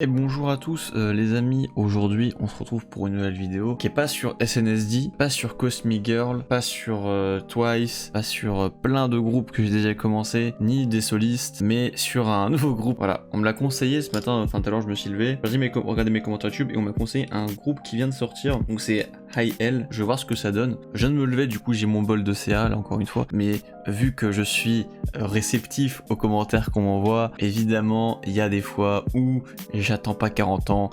Et bonjour à tous les amis, aujourd'hui on se retrouve pour une nouvelle vidéo qui est pas sur SNSD, pas sur Cosmic Girl, pas sur Twice, pas sur plein de groupes que j'ai déjà commencé, ni des solistes, mais sur un nouveau groupe. Voilà, on me l'a conseillé ce matin, enfin tout à l'heure je me suis levé, j'ai regardé mes commentaires YouTube et on m'a conseillé un groupe qui vient de sortir, donc c'est High L, je vais voir ce que ça donne. Je viens de me lever, du coup j'ai mon bol de CA là encore une fois, mais vu que je suis réceptif aux commentaires qu'on m'envoie, évidemment il y a des fois où j'attends pas 40 ans,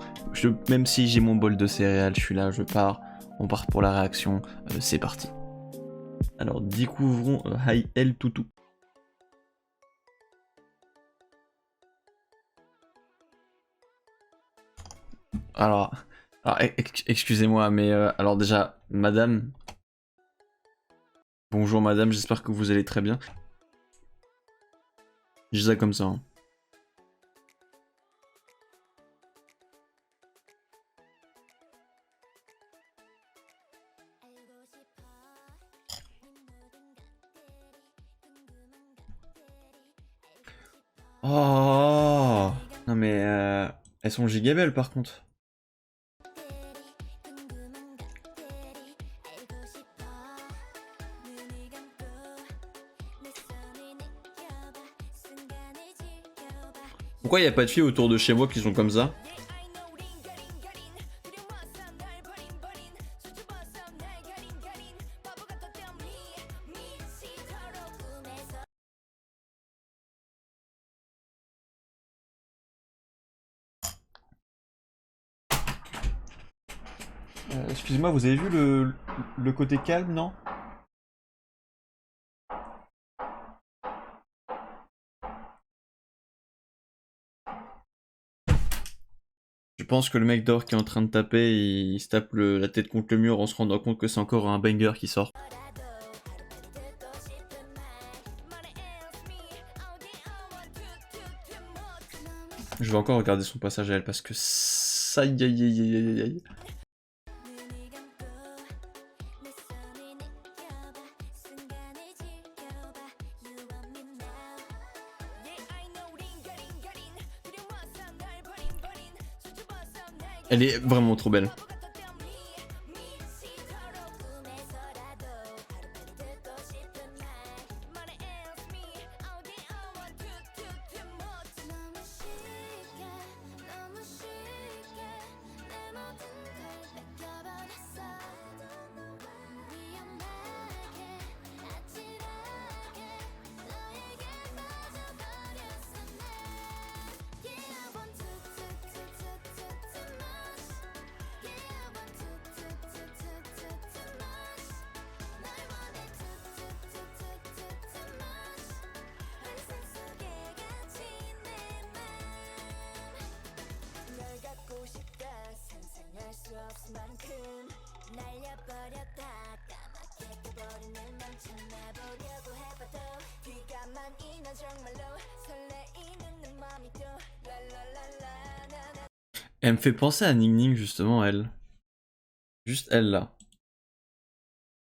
même si j'ai mon bol de céréales, je suis là, je pars, on part pour la réaction, c'est parti. Alors découvrons High L Toutou. Alors excusez-moi, mais alors déjà, madame, bonjour madame, j'espère que vous allez très bien. Je dis ça comme ça. Hein. Oh non mais elles sont gigabelles par contre. Pourquoi il n'y a pas de filles autour de chez moi qui sont comme ça? Excusez-moi, vous avez vu le côté calme, non? Je pense que le mec d'or qui est en train de taper, il se tape la tête contre le mur en se rendant compte que c'est encore un banger qui sort. Je vais encore regarder son passage à elle parce que ça aïe aïe aïe aïe aïe aïe. Elle est vraiment trop belle. Elle me fait penser à Ning Ning justement, elle. Juste elle là.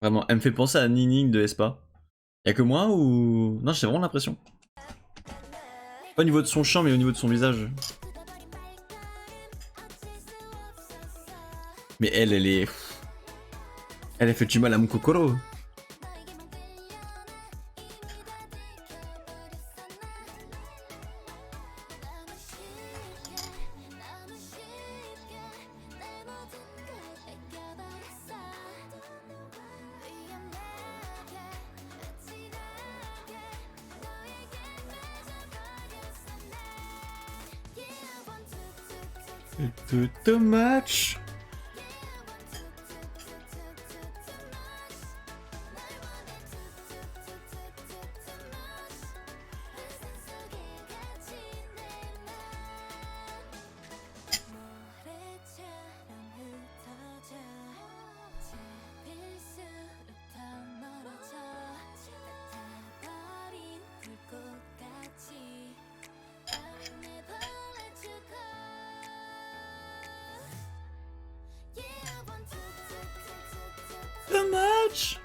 Vraiment, elle me fait penser à Ning Ning de Espa. Y'a que moi ou... Non, j'ai vraiment l'impression. Pas au niveau de son chant, mais au niveau de son visage. Mais elle est... Elle a fait du mal à mon kokoro. Too much. Too much.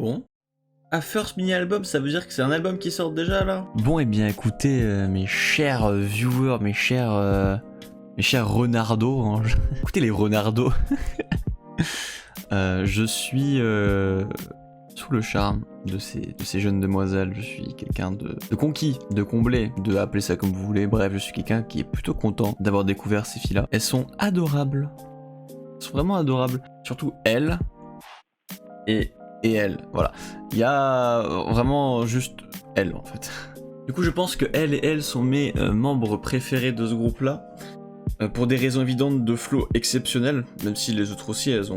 Bon. Ah, first mini-album, ça veut dire que c'est un album qui sort déjà là? Bon, et bien écoutez, mes chers viewers, mes chers renardos, hein. Écoutez les renardos. Je suis sous le charme de ces jeunes demoiselles. Je suis quelqu'un de conquis, de comblé, de appeler ça comme vous voulez. Bref, je suis quelqu'un qui est plutôt content d'avoir découvert ces filles-là. Elles sont adorables. Elles sont vraiment adorables. Surtout elle et elle. Voilà. Il y a vraiment juste elle en fait. Du coup, je pense que elle et elle sont mes membres préférés de ce groupe-là. Pour des raisons évidentes de flow exceptionnel, même si les autres aussi elles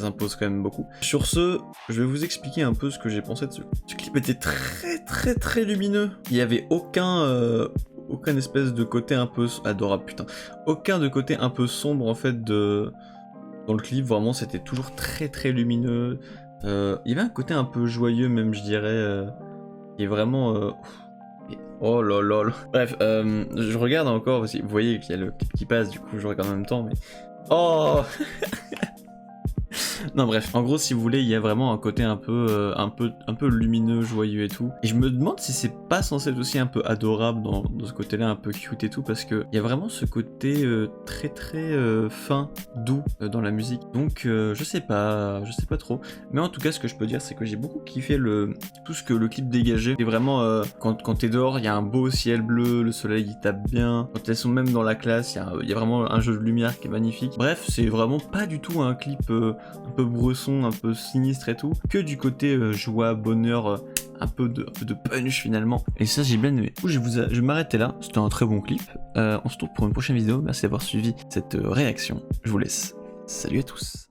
imposent quand même beaucoup. Sur ce, je vais vous expliquer un peu ce que j'ai pensé de ce clip. Ce clip était très lumineux. Il n'y avait aucun espèce de côté un peu adorable, putain. Aucun de côté un peu sombre en fait dans le clip. Vraiment, c'était toujours très lumineux. Il y avait un côté un peu joyeux même, je dirais, qui est vraiment. Oh lol. Bref, je regarde encore, parce que vous voyez qu'il y a le clip qui passe, du coup je regarde en même temps, mais... Oh. Non bref, en gros si vous voulez, il y a vraiment un côté un peu lumineux, joyeux et tout. Et je me demande si c'est pas censé être aussi un peu adorable dans ce côté-là, un peu cute et tout, parce que il y a vraiment ce côté très fin, doux dans la musique. Donc je sais pas trop. Mais en tout cas, ce que je peux dire, c'est que j'ai beaucoup kiffé tout ce que le clip dégageait. Et vraiment, quand t'es dehors, il y a un beau ciel bleu, le soleil il tape bien. Quand elles sont même dans la classe, il y a vraiment un jeu de lumière qui est magnifique. Bref, c'est vraiment pas du tout un clip un peu bresson, un peu sinistre et tout, que du côté joie, bonheur, un peu de punch finalement. Et ça j'ai bien aimé. Du coup, je vais m'arrêter là, c'était un très bon clip. On se retrouve pour une prochaine vidéo, merci d'avoir suivi cette réaction. Je vous laisse. Salut à tous.